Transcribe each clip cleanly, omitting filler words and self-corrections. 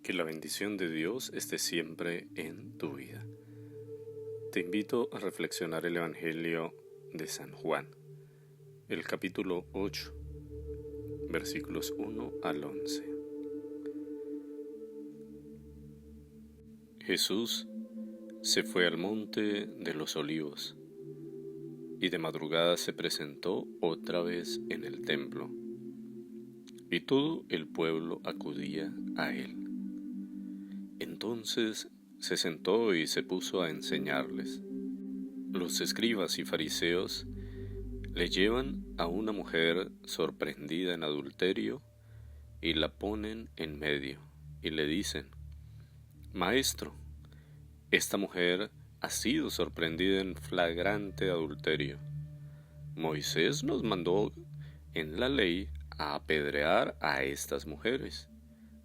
Que la bendición de Dios esté siempre en tu vida. Te invito a reflexionar el Evangelio de San Juan, el capítulo 8, versículos 1 al 11. Jesús se fue al monte de los Olivos y de madrugada se presentó otra vez en el templo, y todo el pueblo acudía a él. Entonces se sentó y se puso a enseñarles. Los escribas y fariseos le llevan a una mujer sorprendida en adulterio y la ponen en medio y le dicen: Maestro, esta mujer ha sido sorprendida en flagrante adulterio. Moisés nos mandó en la ley a apedrear a estas mujeres.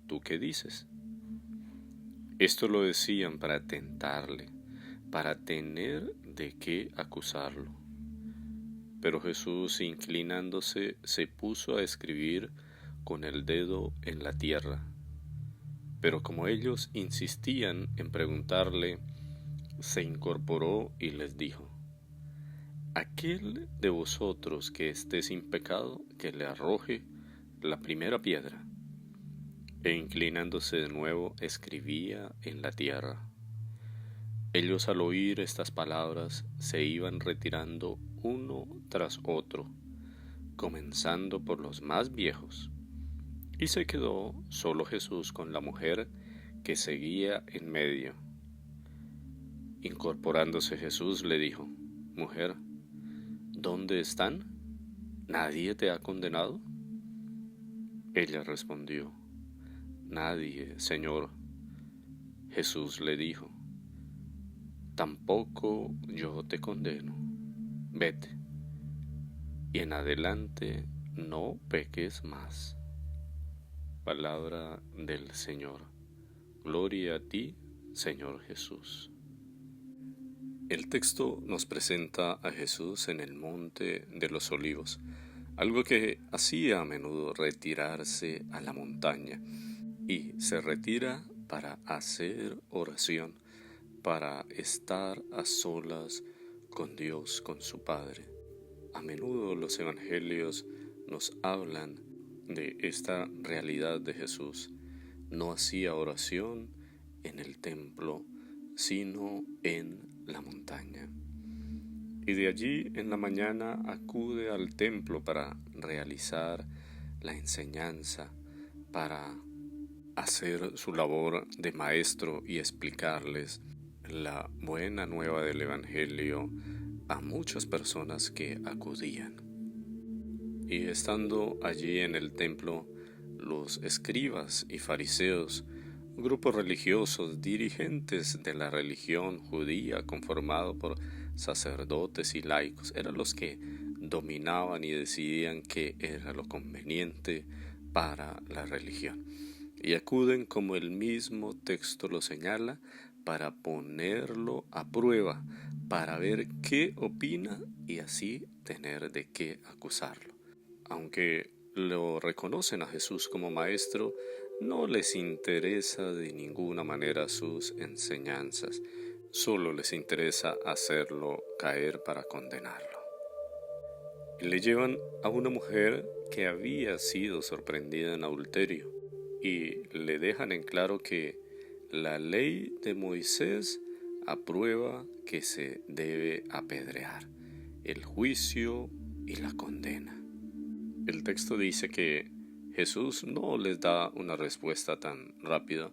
¿Tú qué dices? Esto lo decían para tentarle, para tener de qué acusarlo. Pero Jesús, inclinándose, se puso a escribir con el dedo en la tierra. Pero como ellos insistían en preguntarle, se incorporó y les dijo: Aquel de vosotros que esté sin pecado, que le arroje la primera piedra. E inclinándose de nuevo, escribía en la tierra. Ellos, al oír estas palabras, se iban retirando uno tras otro, comenzando por los más viejos, y se quedó solo Jesús con la mujer que seguía en medio. Incorporándose Jesús le dijo: Mujer, ¿dónde están? ¿Nadie te ha condenado? Ella respondió: Nadie, Señor. Jesús le dijo: Tampoco yo te condeno. Vete, y en adelante no peques más. Palabra del Señor. Gloria a ti, Señor Jesús. El texto nos presenta a Jesús en el monte de los Olivos, algo que hacía a menudo, retirarse a la montaña, y se retira para hacer oración, para estar a solas con Dios, con su Padre. A menudo los evangelios nos hablan de esta realidad de Jesús. No hacía oración en el templo, sino en la montaña. Y de allí en la mañana acude al templo para realizar la enseñanza, para hacer su labor de maestro y explicarles la buena nueva del Evangelio a muchas personas que acudían. Y estando allí en el templo, los escribas y fariseos, grupos religiosos, dirigentes de la religión judía conformado por sacerdotes y laicos, eran los que dominaban y decidían qué era lo conveniente para la religión. Y acuden, como el mismo texto lo señala, para ponerlo a prueba, para ver qué opina y así tener de qué acusarlo. Aunque lo reconocen a Jesús como maestro, no les interesa de ninguna manera sus enseñanzas, solo les interesa hacerlo caer para condenarlo. Le llevan a una mujer que había sido sorprendida en adulterio y le dejan en claro que la ley de Moisés aprueba que se debe apedrear, el juicio y la condena. El texto dice que Jesús no les da una respuesta tan rápida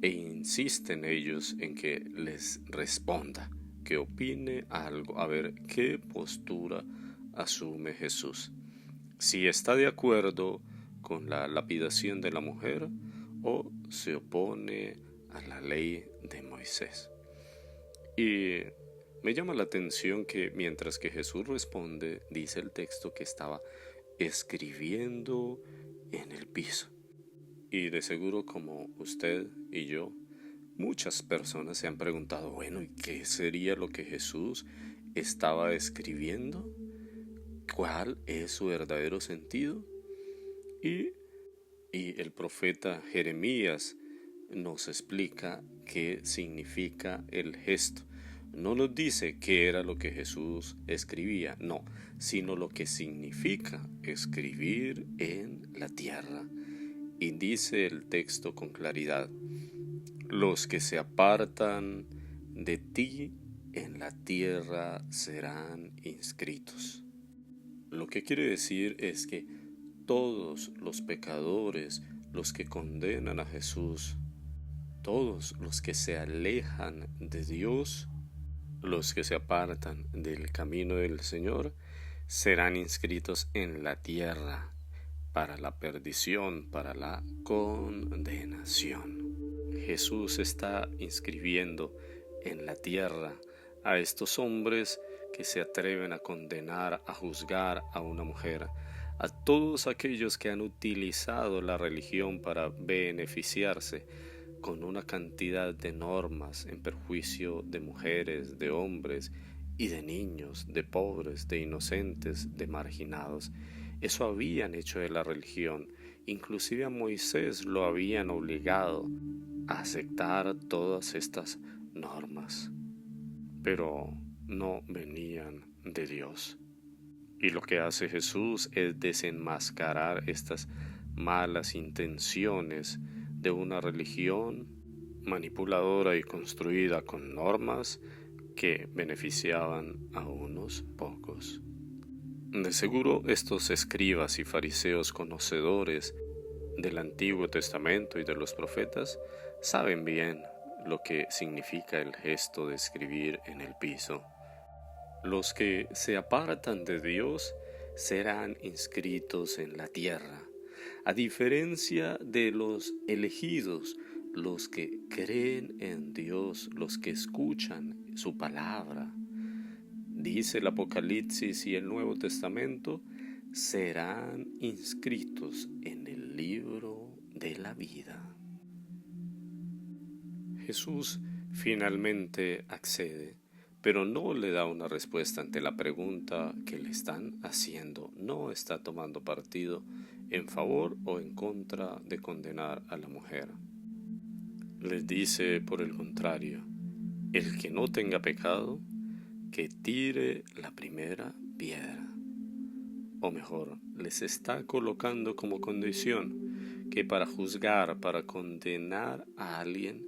e insiste en ellos en que les responda, que opine algo, a ver qué postura asume Jesús. Si está de acuerdo con la lapidación de la mujer o se opone a la ley de Moisés. Y me llama la atención que mientras que Jesús responde, dice el texto que estaba escribiendo en el piso. Y de seguro, como usted y yo, muchas personas se han preguntado: bueno, ¿y qué sería lo que Jesús estaba escribiendo? ¿Cuál es su verdadero sentido? Y el profeta Jeremías nos explica qué significa el gesto. No nos dice qué era lo que Jesús escribía, no, sino lo que significa escribir en la tierra. Y dice el texto con claridad: los que se apartan de ti en la tierra serán inscritos. Lo que quiere decir es que todos los pecadores, los que condenan a Jesús, todos los que se alejan de Dios, los que se apartan del camino del Señor, serán inscritos en la tierra para la perdición, para la condenación. Jesús está inscribiendo en la tierra a estos hombres que se atreven a condenar, a juzgar a una mujer, a todos aquellos que han utilizado la religión para beneficiarse con una cantidad de normas en perjuicio de mujeres, de hombres y de niños, de pobres, de inocentes, de marginados. Eso habían hecho de la religión. Inclusive a Moisés lo habían obligado a aceptar todas estas normas, pero no venían de Dios. Y lo que hace Jesús es desenmascarar estas malas intenciones de una religión manipuladora y construida con normas que beneficiaban a unos pocos. De seguro estos escribas y fariseos conocedores del Antiguo Testamento y de los profetas saben bien lo que significa el gesto de escribir en el piso. Los que se apartan de Dios serán inscritos en la tierra, a diferencia de los elegidos, los que creen en Dios, los que escuchan su palabra. Dice el Apocalipsis y el Nuevo Testamento, serán inscritos en el libro de la vida. Jesús finalmente accede, pero no le da una respuesta ante la pregunta que le están haciendo. No está tomando partido en favor o en contra de condenar a la mujer. Les dice, por el contrario, el que no tenga pecado, que tire la primera piedra. O mejor, les está colocando como condición que para juzgar, para condenar a alguien,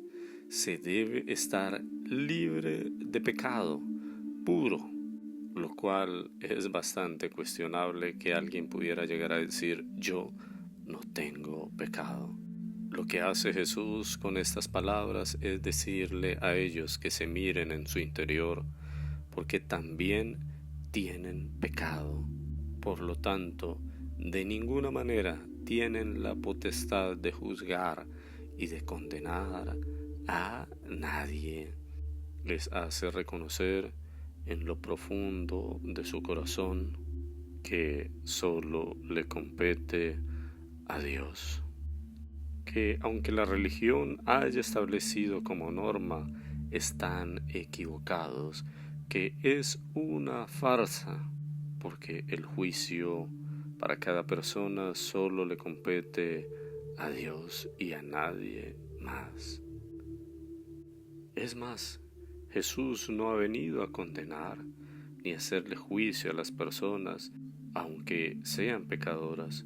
se debe estar libre de pecado, puro, lo cual es bastante cuestionable que alguien pudiera llegar a decir: yo no tengo pecado. Lo que hace Jesús con estas palabras es decirle a ellos que se miren en su interior, porque también tienen pecado. Por lo tanto, de ninguna manera tienen la potestad de juzgar y de condenar a nadie. Les hace reconocer en lo profundo de su corazón que solo le compete a Dios. Que aunque la religión haya establecido como norma, están equivocados, que es una farsa, porque el juicio para cada persona solo le compete a Dios y a nadie más. Es más, Jesús no ha venido a condenar ni a hacerle juicio a las personas, aunque sean pecadoras.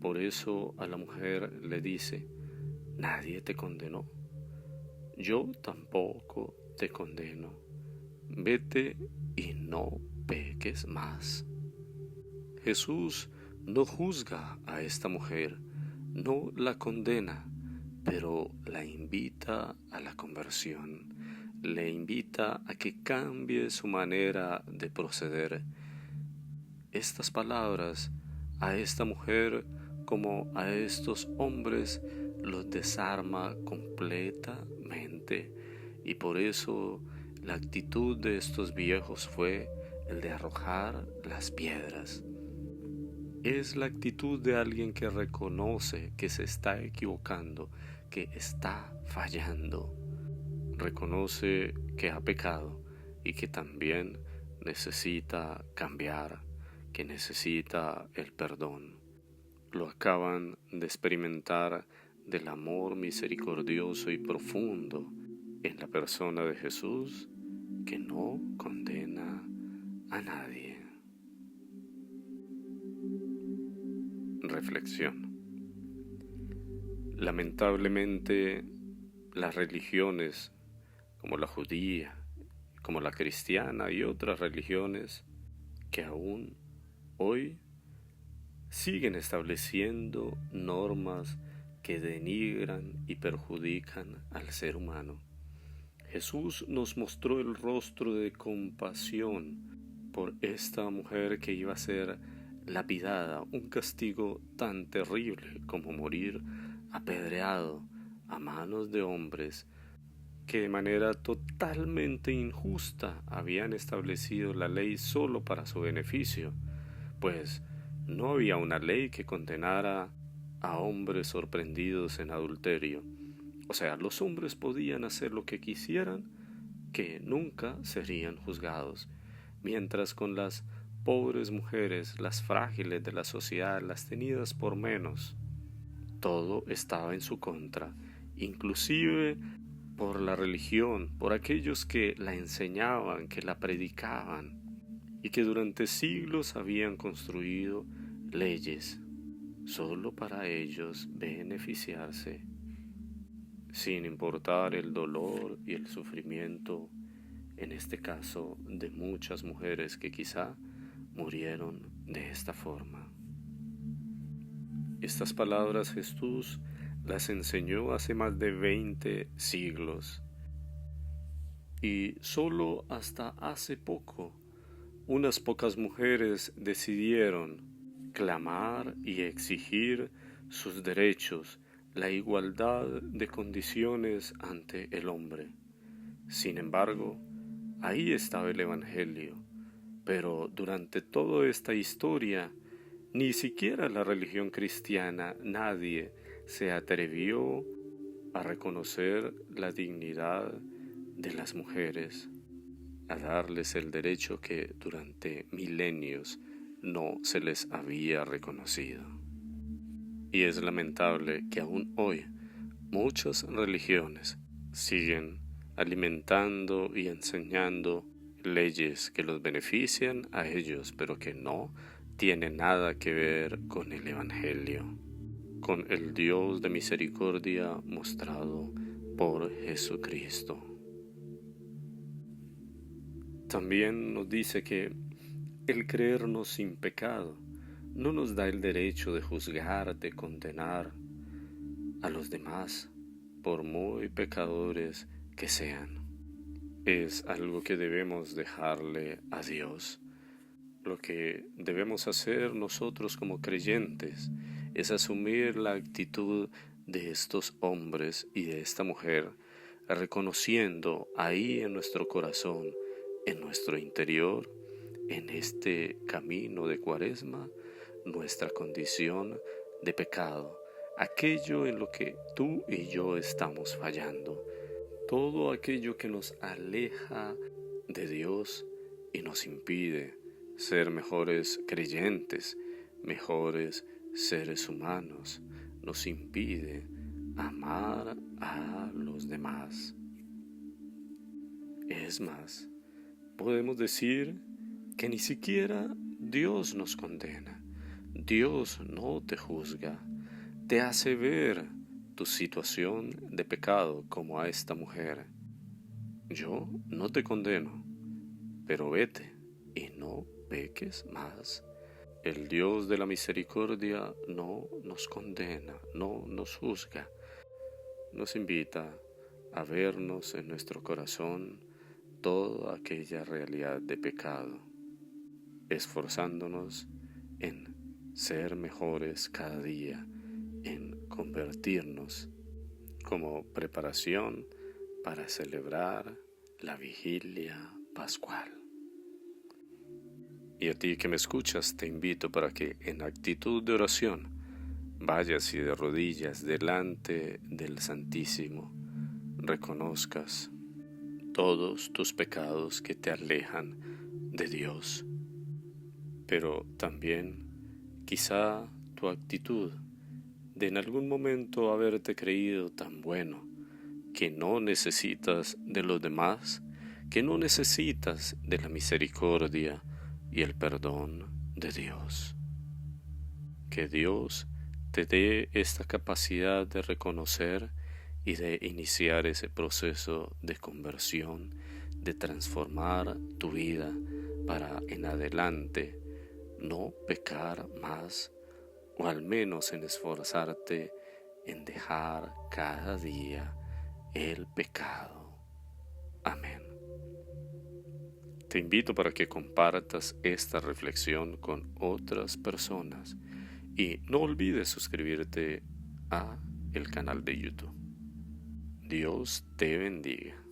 Por eso a la mujer le dice: nadie te condenó, yo tampoco te condeno, vete y no peques más. Jesús no juzga a esta mujer, no la condena, pero la invita a la conversión, le invita a que cambie su manera de proceder. Estas palabras a esta mujer como a estos hombres los desarma completamente, y por eso la actitud de estos viejos fue el de arrojar las piedras. Es la actitud de alguien que reconoce que se está equivocando, que está fallando. Reconoce que ha pecado y que también necesita cambiar, que necesita el perdón. Lo acaban de experimentar del amor misericordioso y profundo en la persona de Jesús, que no condena a nadie. Reflexión. Lamentablemente, las religiones, como la judía, como la cristiana y otras religiones, que aún hoy siguen estableciendo normas que denigran y perjudican al ser humano. Jesús nos mostró el rostro de compasión por esta mujer que iba a ser lapidada, un castigo tan terrible como morir apedreado a manos de hombres que de manera totalmente injusta habían establecido la ley solo para su beneficio, pues no había una ley que condenara a hombres sorprendidos en adulterio. O sea, los hombres podían hacer lo que quisieran, que nunca serían juzgados, mientras con las pobres mujeres, las frágiles de la sociedad, las tenidas por menos, todo estaba en su contra, inclusive por la religión, por aquellos que la enseñaban, que la predicaban, y que durante siglos habían construido leyes solo para ellos beneficiarse, sin importar el dolor y el sufrimiento, en este caso de muchas mujeres que quizá murieron de esta forma. Estas palabras Jesús las enseñó hace más de 20 siglos, y solo hasta hace poco unas pocas mujeres decidieron clamar y exigir sus derechos, la igualdad de condiciones ante el hombre. Sin embargo, ahí estaba el Evangelio, pero durante toda esta historia, ni siquiera la religión cristiana, nadie se atrevió a reconocer la dignidad de las mujeres, a darles el derecho que durante milenios no se les había reconocido. Y es lamentable que aún hoy muchas religiones siguen alimentando y enseñando leyes que los benefician a ellos, pero que no tienen nada que ver con el Evangelio, con el Dios de misericordia mostrado por Jesucristo. También nos dice que el creernos sin pecado no nos da el derecho de juzgar, de condenar a los demás, por muy pecadores que sean. Es algo que debemos dejarle a Dios. Lo que debemos hacer nosotros como creyentes es asumir la actitud de estos hombres y de esta mujer, reconociendo ahí en nuestro corazón, en nuestro interior, en este camino de Cuaresma, nuestra condición de pecado, aquello en lo que tú y yo estamos fallando, todo aquello que nos aleja de Dios y nos impide ser mejores creyentes, mejores seres humanos, nos impide amar a los demás. Es más, podemos decir que ni siquiera Dios nos condena. Dios no te juzga, te hace ver tu situación de pecado como a esta mujer. Yo no te condeno, pero vete y no peques más. El Dios de la misericordia no nos condena, no nos juzga. Nos invita a vernos en nuestro corazón toda aquella realidad de pecado, esforzándonos en ser mejores cada día, en convertirnos como preparación para celebrar la vigilia pascual. Y a ti que me escuchas, te invito para que en actitud de oración vayas y de rodillas delante del Santísimo reconozcas todos tus pecados que te alejan de Dios. Pero también quizá tu actitud de en algún momento haberte creído tan bueno, que no necesitas de los demás, que no necesitas de la misericordia y el perdón de Dios. Que Dios te dé esta capacidad de reconocer y de iniciar ese proceso de conversión, de transformar tu vida para en adelante no pecar más, o al menos en esforzarte en dejar cada día el pecado. Amén. Te invito para que compartas esta reflexión con otras personas y no olvides suscribirte a el canal de YouTube. Dios te bendiga.